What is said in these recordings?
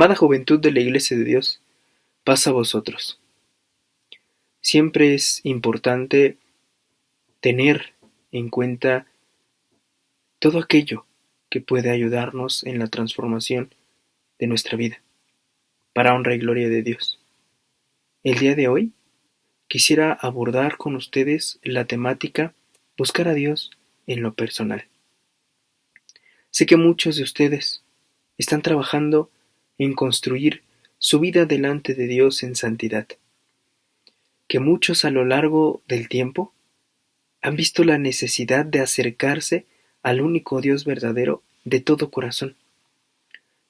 Amada juventud de la Iglesia de Dios, paz a vosotros. Siempre es importante tener en cuenta todo aquello que puede ayudarnos en la transformación de nuestra vida, para honra y gloria de Dios. El día de hoy quisiera abordar con ustedes la temática buscar a Dios en lo personal. Sé que muchos de ustedes están trabajando en construir su vida delante de Dios en santidad, que muchos a lo largo del tiempo han visto la necesidad de acercarse al único Dios verdadero de todo corazón.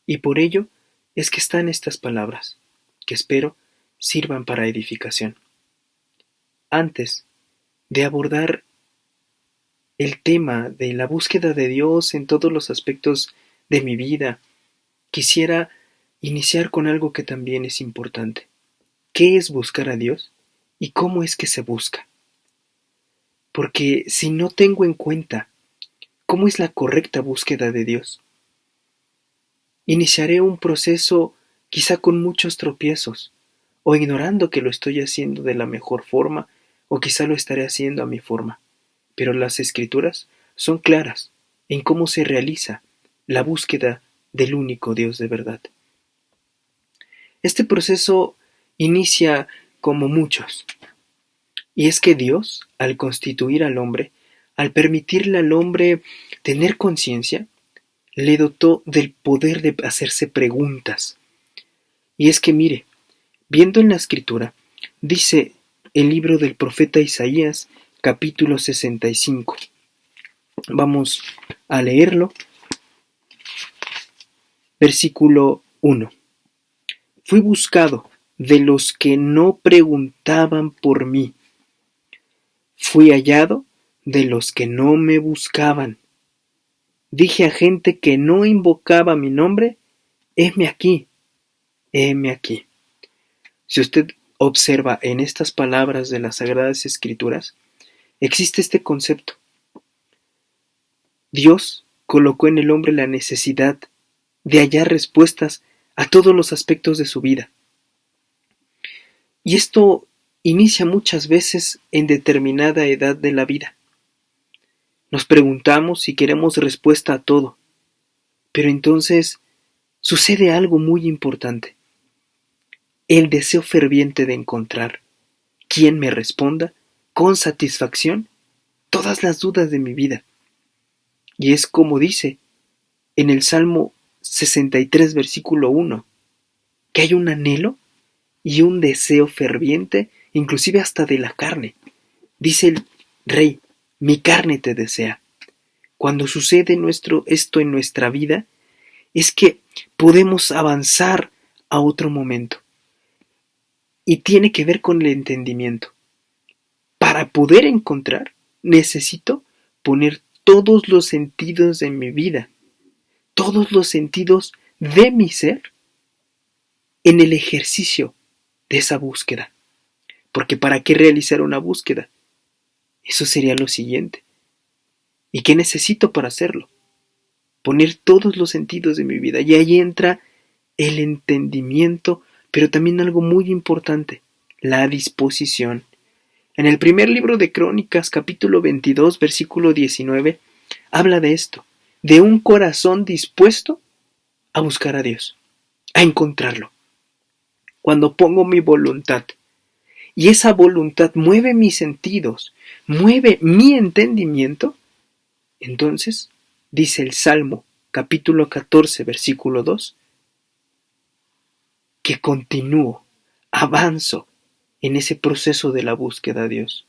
Y por ello es que están estas palabras, que espero sirvan para edificación. Antes de abordar el tema de la búsqueda de Dios en todos los aspectos de mi vida, quisiera iniciar con algo que también es importante. ¿Qué es buscar a Dios y cómo es que se busca? Porque si no tengo en cuenta cómo es la correcta búsqueda de Dios, iniciaré un proceso quizá con muchos tropiezos, o ignorando que lo estoy haciendo de la mejor forma, o quizá lo estaré haciendo a mi forma. Pero las Escrituras son claras en cómo se realiza la búsqueda del único Dios de verdad. Este proceso inicia como muchos, y es que Dios, al constituir al hombre, al permitirle al hombre tener conciencia, le dotó del poder de hacerse preguntas. Y es que mire, viendo en la Escritura, dice el libro del profeta Isaías, capítulo 65. Vamos a leerlo. Versículo 1. Fui buscado de los que no preguntaban por mí. Fui hallado de los que no me buscaban. Dije a gente que no invocaba mi nombre, heme aquí, heme aquí. Si usted observa en estas palabras de las Sagradas Escrituras, existe este concepto. Dios colocó en el hombre la necesidad de hallar respuestas a todos los aspectos de su vida. Y esto inicia muchas veces en determinada edad de la vida. Nos preguntamos si queremos respuesta a todo, pero entonces sucede algo muy importante. El deseo ferviente de encontrar quien me responda con satisfacción todas las dudas de mi vida. Y es como dice en el Salmo 63, versículo 1, que hay un anhelo y un deseo ferviente, inclusive hasta de la carne. Dice el rey, mi carne te desea. Cuando sucede esto en nuestra vida, es que podemos avanzar a otro momento. Y tiene que ver con el entendimiento. Para poder encontrar, necesito poner todos los sentidos de mi vida, todos los sentidos de mi ser, en el ejercicio de esa búsqueda. Porque ¿para qué realizar una búsqueda? Eso sería lo siguiente. ¿Y qué necesito para hacerlo? Poner todos los sentidos de mi vida. Y ahí entra el entendimiento, pero también algo muy importante, la disposición. En el primer libro de Crónicas, capítulo 22, versículo 19, habla de esto, de un corazón dispuesto a buscar a Dios, a encontrarlo. Cuando pongo mi voluntad, y esa voluntad mueve mis sentidos, mueve mi entendimiento, entonces, dice el Salmo, capítulo 14, versículo 2, que continúo, avanzo en ese proceso de la búsqueda a Dios.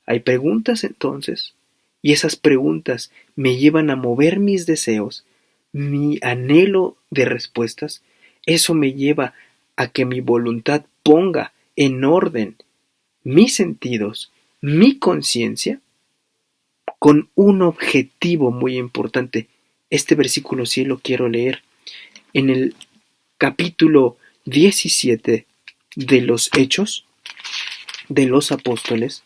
Hay preguntas entonces, y esas preguntas me llevan a mover mis deseos, mi anhelo de respuestas. Eso me lleva a que mi voluntad ponga en orden mis sentidos, mi conciencia, con un objetivo muy importante. Este versículo sí lo quiero leer. En el capítulo 17 de los Hechos de los Apóstoles,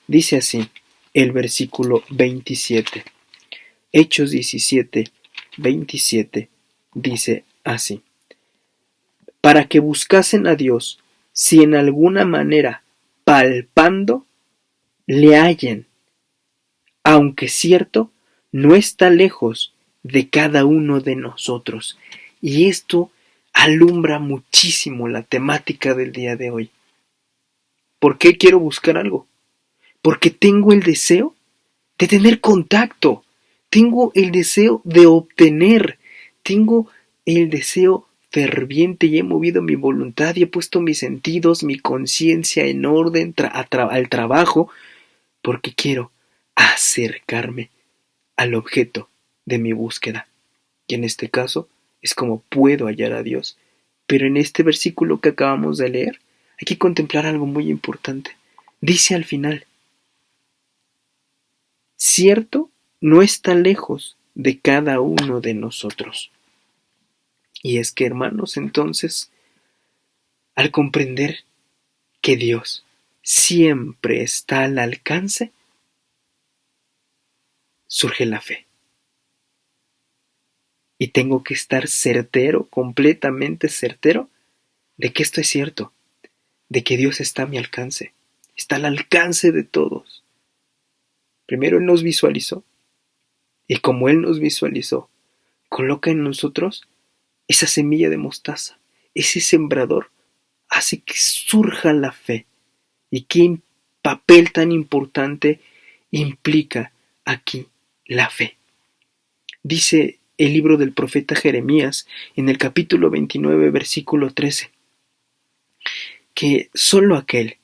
dice así el versículo 27. Hechos 17, 27 dice así: para que buscasen a Dios, si en alguna manera, palpando, le hallen, aunque cierto, no está lejos de cada uno de nosotros. Y esto alumbra muchísimo la temática del día de hoy. ¿Por qué quiero buscar algo? Porque tengo el deseo de tener contacto, tengo el deseo de obtener, tengo el deseo ferviente y he movido mi voluntad y he puesto mis sentidos, mi conciencia en orden al trabajo, porque quiero acercarme al objeto de mi búsqueda, que en este caso es como puedo hallar a Dios. Pero en este versículo que acabamos de leer hay que contemplar algo muy importante. Dice al final: cierto, no está lejos de cada uno de nosotros. Y es que, hermanos, entonces, al comprender que Dios siempre está al alcance, surge la fe. Y tengo que estar certero, completamente certero, de que esto es cierto, de que Dios está a mi alcance, está al alcance de todos. Primero Él nos visualizó, y como Él nos visualizó, coloca en nosotros esa semilla de mostaza, ese sembrador, hace que surja la fe. ¿Y qué papel tan importante implica aquí la fe? Dice el libro del profeta Jeremías en el capítulo 29, versículo 13, que solo aquel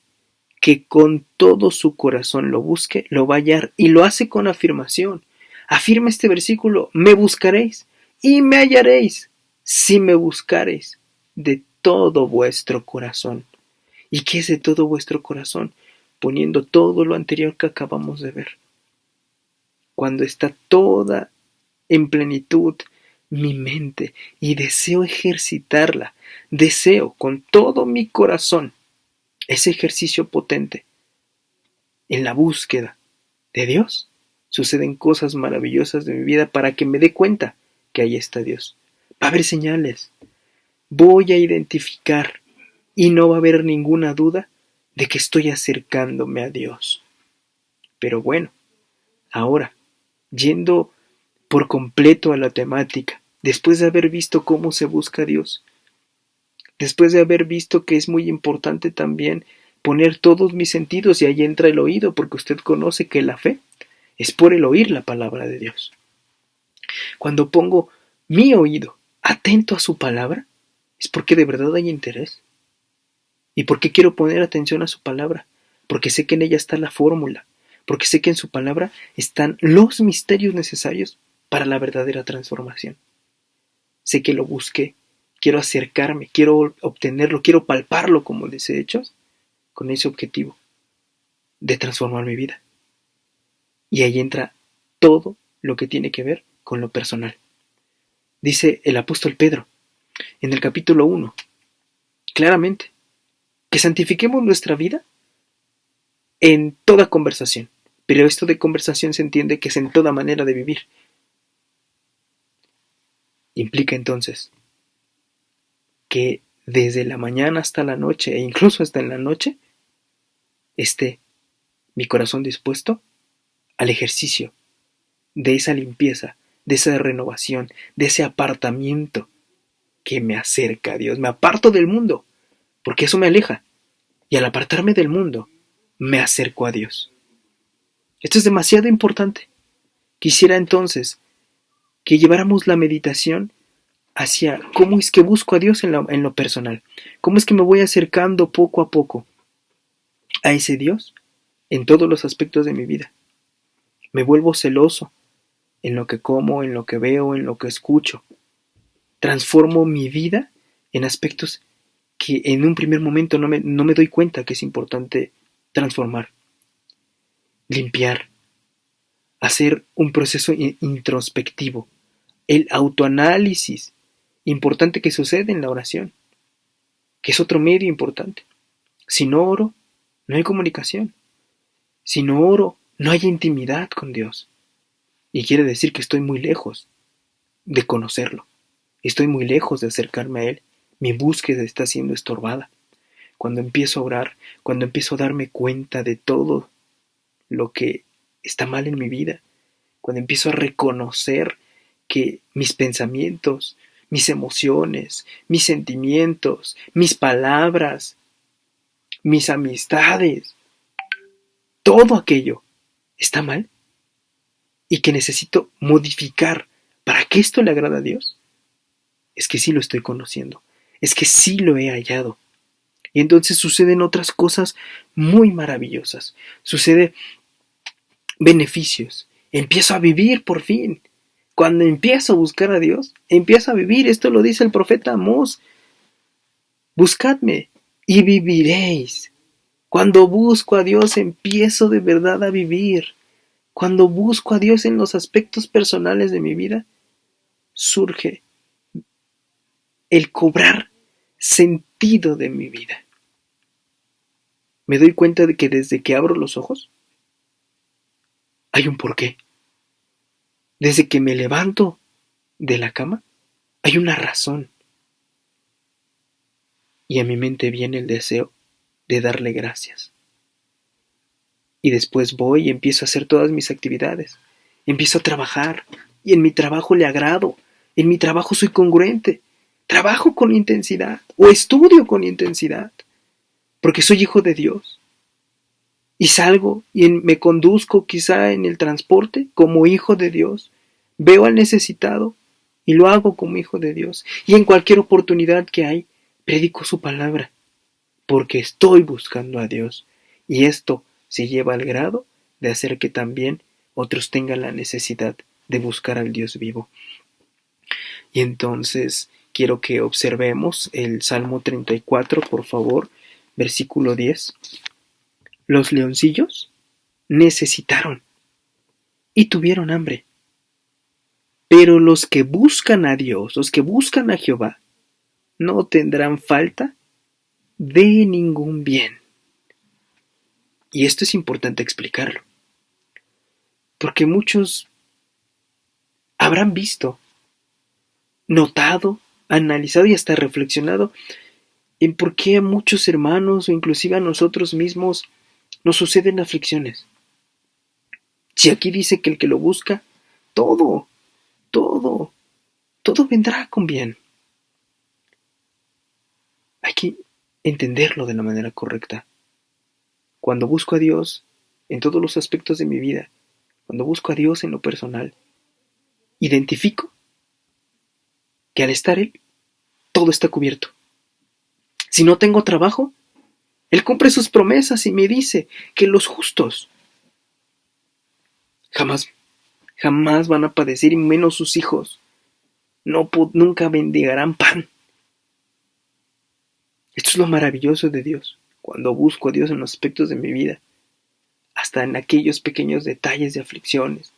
que con todo su corazón lo busque, lo va a hallar, y lo hace con afirmación. Afirma este versículo: me buscaréis y me hallaréis, si me buscaréis de todo vuestro corazón. ¿Y qué es de todo vuestro corazón? Poniendo todo lo anterior que acabamos de ver. Cuando está toda en plenitud mi mente y deseo ejercitarla, deseo con todo mi corazón ese ejercicio potente en la búsqueda de Dios, suceden cosas maravillosas de mi vida para que me dé cuenta que ahí está Dios. Va a haber señales, voy a identificar y no va a haber ninguna duda de que estoy acercándome a Dios. Pero bueno, ahora, yendo por completo a la temática, después de haber visto cómo se busca a Dios, después de haber visto que es muy importante también poner todos mis sentidos, y ahí entra el oído, porque usted conoce que la fe es por el oír la palabra de Dios. Cuando pongo mi oído atento a su palabra, es porque de verdad hay interés. ¿Y por qué quiero poner atención a su palabra? Porque sé que en ella está la fórmula, porque sé que en su palabra están los misterios necesarios para la verdadera transformación. Sé que lo busqué, quiero acercarme, quiero obtenerlo, quiero palparlo, como dice Hechos, con ese objetivo de transformar mi vida. Y ahí entra todo lo que tiene que ver con lo personal. Dice el apóstol Pedro en el capítulo 1, claramente, que santifiquemos nuestra vida en toda conversación. Pero esto de conversación se entiende que es en toda manera de vivir. Implica entonces que desde la mañana hasta la noche, e incluso hasta en la noche, esté mi corazón dispuesto al ejercicio de esa limpieza, de esa renovación, de ese apartamiento que me acerca a Dios. Me aparto del mundo, porque eso me aleja. Y al apartarme del mundo, me acerco a Dios. Esto es demasiado importante. Quisiera entonces que lleváramos la meditación hacia cómo es que busco a Dios en lo personal. Cómo es que me voy acercando poco a poco a ese Dios en todos los aspectos de mi vida. Me vuelvo celoso en lo que como, en lo que veo, en lo que escucho. Transformo mi vida en aspectos que en un primer momento no me doy cuenta que es importante transformar, limpiar, hacer un proceso introspectivo, el autoanálisis importante que sucede en la oración, que es otro medio importante. Si no oro, no hay comunicación. Si no oro, no hay intimidad con Dios. Y quiere decir que estoy muy lejos de conocerlo. Estoy muy lejos de acercarme a Él, mi búsqueda está siendo estorbada. Cuando empiezo a orar, cuando empiezo a darme cuenta de todo lo que está mal en mi vida, cuando empiezo a reconocer que mis pensamientos, mis emociones, mis sentimientos, mis palabras, mis amistades, todo aquello está mal y que necesito modificar para que esto le agrade a Dios, es que sí lo estoy conociendo, es que sí lo he hallado. Y entonces suceden otras cosas muy maravillosas, suceden beneficios, empiezo a vivir por fin. Cuando empiezo a buscar a Dios, empiezo a vivir. Esto lo dice el profeta Amós. Buscadme y viviréis. Cuando busco a Dios, empiezo de verdad a vivir. Cuando busco a Dios en los aspectos personales de mi vida, surge el cobrar sentido de mi vida. Me doy cuenta de que desde que abro los ojos, hay un porqué. Desde que me levanto de la cama, hay una razón. Y a mi mente viene el deseo de darle gracias. Y después voy y empiezo a hacer todas mis actividades. Empiezo a trabajar y en mi trabajo le agrado. En mi trabajo soy congruente. Trabajo con intensidad o estudio con intensidad porque soy hijo de Dios. Y salgo y me conduzco quizá en el transporte como hijo de Dios. Veo al necesitado y lo hago como hijo de Dios. Y en cualquier oportunidad que hay, predico su palabra porque estoy buscando a Dios. Y esto se lleva al grado de hacer que también otros tengan la necesidad de buscar al Dios vivo. Y entonces quiero que observemos el Salmo 34, por favor, versículo 10. Los leoncillos necesitaron y tuvieron hambre. Pero los que buscan a Dios, los que buscan a Jehová, no tendrán falta de ningún bien. Y esto es importante explicarlo, porque muchos habrán visto, notado, analizado y hasta reflexionado en por qué a muchos hermanos o inclusive a nosotros mismos nos suceden aflicciones. Si aquí dice que el que lo busca, todo, todo, todo vendrá con bien. Hay que entenderlo de la manera correcta. Cuando busco a Dios en todos los aspectos de mi vida, cuando busco a Dios en lo personal, identifico que al estar Él, todo está cubierto. Si no tengo trabajo, Él cumple sus promesas y me dice que los justos jamás van a padecer, y menos sus hijos. Nunca mendigarán pan. Esto es lo maravilloso de Dios. Cuando busco a Dios en los aspectos de mi vida, hasta en aquellos pequeños detalles de aflicciones,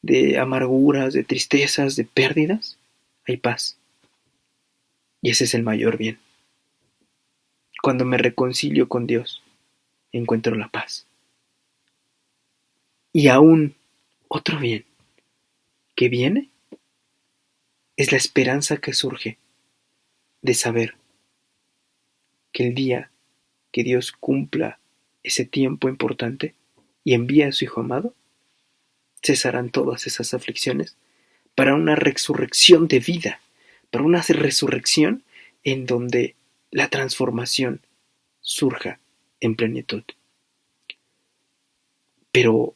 de amarguras, de tristezas, de pérdidas, hay paz. Y ese es el mayor bien. Cuando me reconcilio con Dios, encuentro la paz. Y aún otro bien que viene es la esperanza que surge de saber que el día que Dios cumpla ese tiempo importante y envíe a su Hijo amado, cesarán todas esas aflicciones para una resurrección de vida, para una resurrección en donde la transformación surja en plenitud. Pero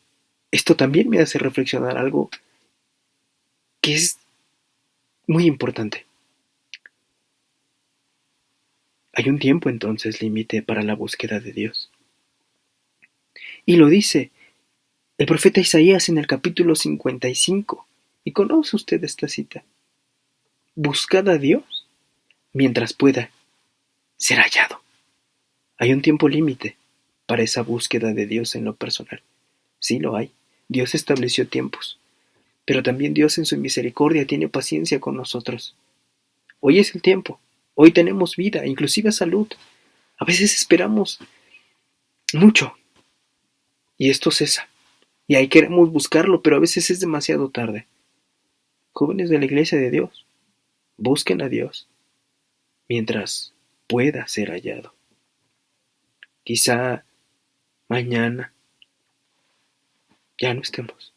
esto también me hace reflexionar algo que es muy importante. Hay un tiempo entonces límite para la búsqueda de Dios. Y lo dice el profeta Isaías en el capítulo 55. Y conoce usted esta cita. Buscad a Dios mientras pueda ser hallado. Hay un tiempo límite para esa búsqueda de Dios en lo personal. Sí lo hay. Dios estableció tiempos. Pero también Dios en su misericordia tiene paciencia con nosotros. Hoy es el tiempo. Hoy tenemos vida, inclusive salud. A veces esperamos mucho y esto cesa. Y ahí queremos buscarlo, pero a veces es demasiado tarde. Jóvenes de la Iglesia de Dios, busquen a Dios. mientras pueda ser hallado. Quizá mañana ya no estemos,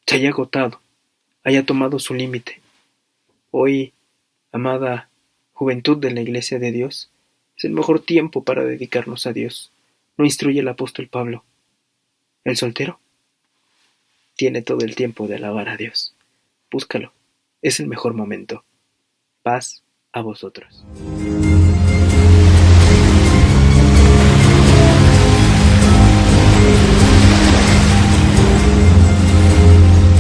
se haya agotado, haya tomado su límite. Hoy, amada juventud de la Iglesia de Dios, es el mejor tiempo para dedicarnos a Dios. ¿No instruye el apóstol Pablo? El soltero tiene todo el tiempo de alabar a Dios. Búscalo, es el mejor momento. Paz a vosotros.